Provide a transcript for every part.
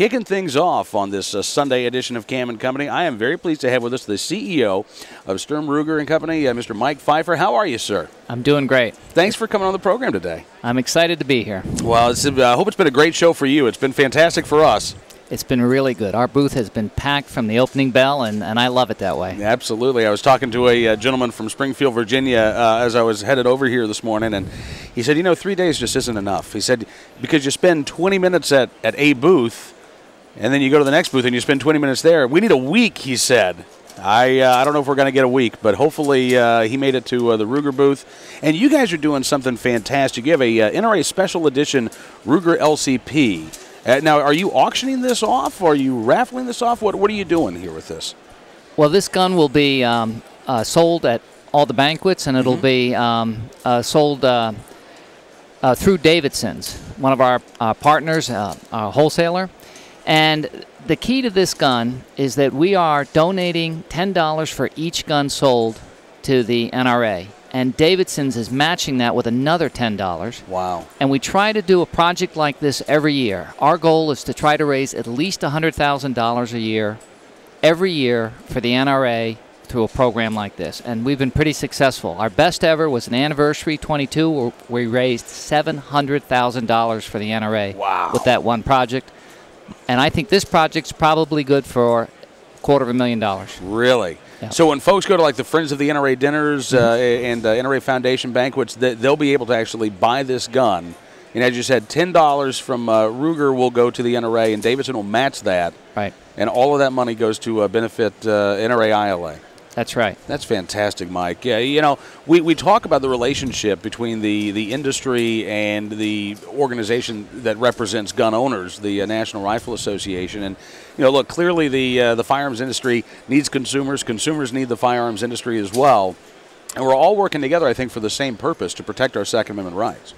kicking things off on this Sunday edition of Cam & Company, I am very pleased to have with us the CEO of Sturm, Ruger & Company, Mr. Mike FIfer. How are you, sir? I'm doing great. Thanks for coming on the program today. I'm excited to be here. Well, I hope it's been a great show for you. It's been fantastic for us. It's been really good. Our booth has been packed from the opening bell, and I love it that way. Absolutely. I was talking to a gentleman from Springfield, Virginia, as I was headed over here this morning, and he said, 3 days just isn't enough. He said, because you spend 20 minutes at a booth, and then you go to the next booth and you spend 20 minutes there. We need a week, he said. I don't know if we're going to get a week, but hopefully he made it to the Ruger booth. And you guys are doing something fantastic. You have a NRA Special Edition Ruger LCP. Now, are you auctioning this off, or are you raffling this off? What are you doing here with this? Well, this gun will be sold at all the banquets, and it'll be sold through Davidson's, one of our partners, a wholesaler. And the key to this gun is that we are donating $10 for each gun sold to the NRA. And Davidson's is matching that with another $10. Wow. And we try to do a project like this every year. Our goal is to try to raise at least $100,000 a year, every year, for the NRA through a program like this. And we've been pretty successful. Our best ever was an anniversary 22, where we raised $700,000 for the NRA. Wow. With that one project. And I think this project's probably good for $250,000. Really? Yeah. So when folks go to like the Friends of the NRA dinners and NRA Foundation banquets, they'll be able to actually buy this gun. And as you said, $10 from Ruger will go to the NRA, and Davidson will match that. Right. And all of that money goes to benefit NRA ILA. That's right. That's fantastic, Mike. Yeah, we talk about the relationship between the industry and the organization that represents gun owners, the National Rifle Association. And, look, clearly the firearms industry needs consumers. Consumers need the firearms industry as well. And we're all working together, I think, for the same purpose, to protect our Second Amendment rights.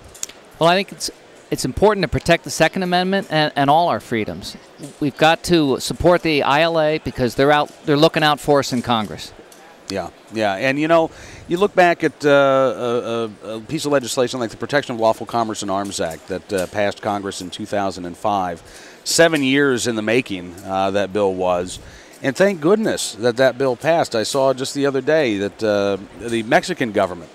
Well, I think it's important to protect the Second Amendment and all our freedoms. We've got to support the ILA because they're looking out for us in Congress. Yeah, and you look back at a piece of legislation like the Protection of Lawful Commerce in Arms Act that passed Congress in 2005. 7 years in the making, that bill was. And thank goodness that bill passed. I saw just the other day that the Mexican government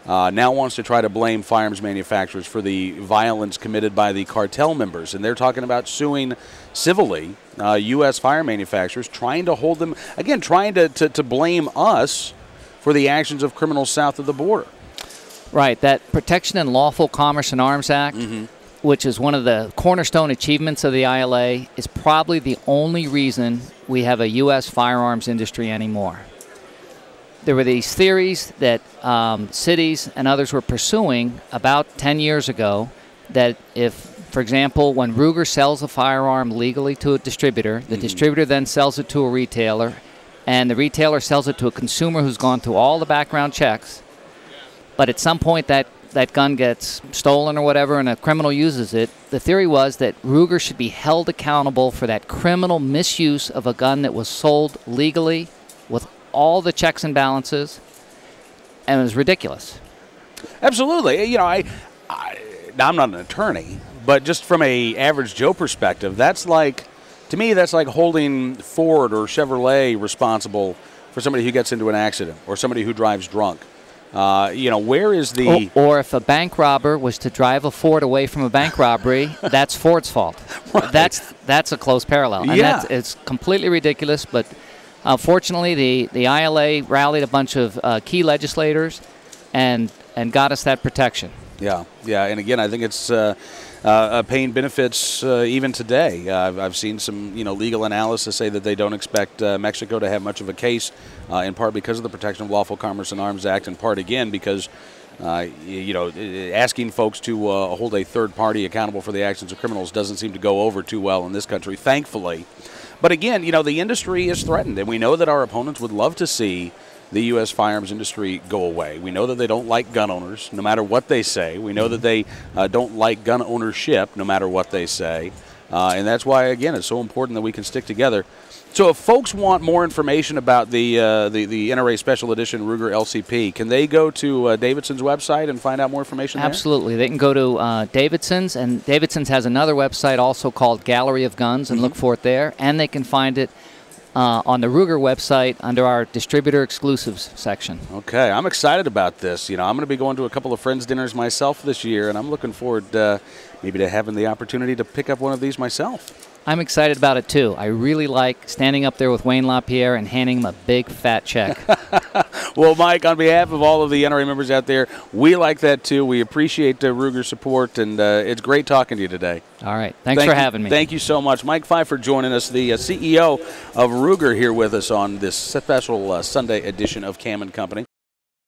now wants to try to blame firearms manufacturers for the violence committed by the cartel members. And they're talking about suing civilly U.S. fire manufacturers, trying to hold them, again, trying to blame us for the actions of criminals south of the border. Right. That Protection and Lawful Commerce in Arms Act, which is one of the cornerstone achievements of the ILA, is probably the only reason we have a U.S. firearms industry anymore. There were these theories that cities and others were pursuing about 10 years ago that if, for example, when Ruger sells a firearm legally to a distributor, the distributor then sells it to a retailer, and the retailer sells it to a consumer who's gone through all the background checks, but at some point that gun gets stolen or whatever and a criminal uses it, the theory was that Ruger should be held accountable for that criminal misuse of a gun that was sold legally with all the checks and balances, and it was ridiculous. Absolutely. Now I'm not an attorney, but just from a average Joe perspective, to me, that's like holding Ford or Chevrolet responsible for somebody who gets into an accident or somebody who drives drunk. Where is the... Or if a bank robber was to drive a Ford away from a bank robbery, that's Ford's fault. Right. That's a close parallel. And it's completely ridiculous, but fortunately the ILA rallied a bunch of key legislators and got us that protection. Yeah, and again, I think it's paying benefits even today. I've seen some legal analysis say that they don't expect Mexico to have much of a case, in part because of the Protection of Lawful Commerce in Arms Act, in part again because asking folks to hold a third party accountable for the actions of criminals doesn't seem to go over too well in this country, thankfully. But again, the industry is threatened, and we know that our opponents would love to see the U.S. firearms industry go away. We know that they don't like gun owners, no matter what they say. We know that they don't like gun ownership, no matter what they say. And that's why, again, it's so important that we can stick together. So if folks want more information about the NRA Special Edition Ruger LCP, can they go to Davidson's website and find out more information there? Absolutely. They can go to Davidson's, and Davidson's has another website also called Gallery of Guns, and look for it there. And they can find it on the Ruger website under our distributor exclusives section. Okay, I'm excited about this. I'm going to be going to a couple of friends' dinners myself this year, and I'm looking forward maybe to having the opportunity to pick up one of these myself. I'm excited about it, too. I really like standing up there with Wayne LaPierre and handing him a big, fat check. Well, Mike, on behalf of all of the NRA members out there, we like that, too. We appreciate Ruger's support, and it's great talking to you today. All right. Thanks for having me. Thank you so much. Mike FIfer joining us, the CEO of Ruger, here with us on this special Sunday edition of Cam & Company.